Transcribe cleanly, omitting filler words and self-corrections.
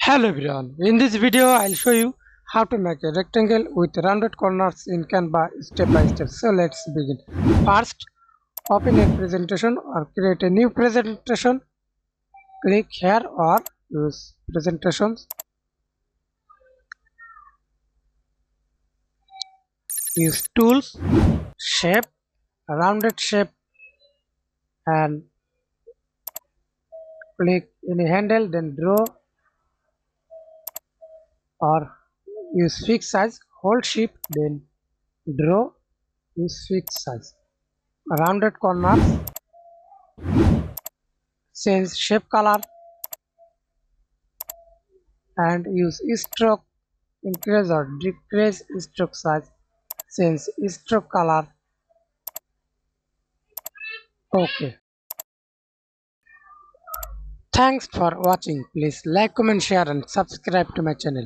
Hello everyone, in this video I'll show you how to make a rectangle with rounded corners in Canva step by step. So let's begin. First, open a presentation or create a new presentation. Click here or use presentations. Use tools, shape, rounded shape, and click any handle, then draw or use fixed size. Hold shift, then draw, use fixed size. Rounded corners, change shape color and use stroke, increase or decrease stroke size, change stroke color. Okay, thanks for watching. Please like, comment, share and subscribe to my channel.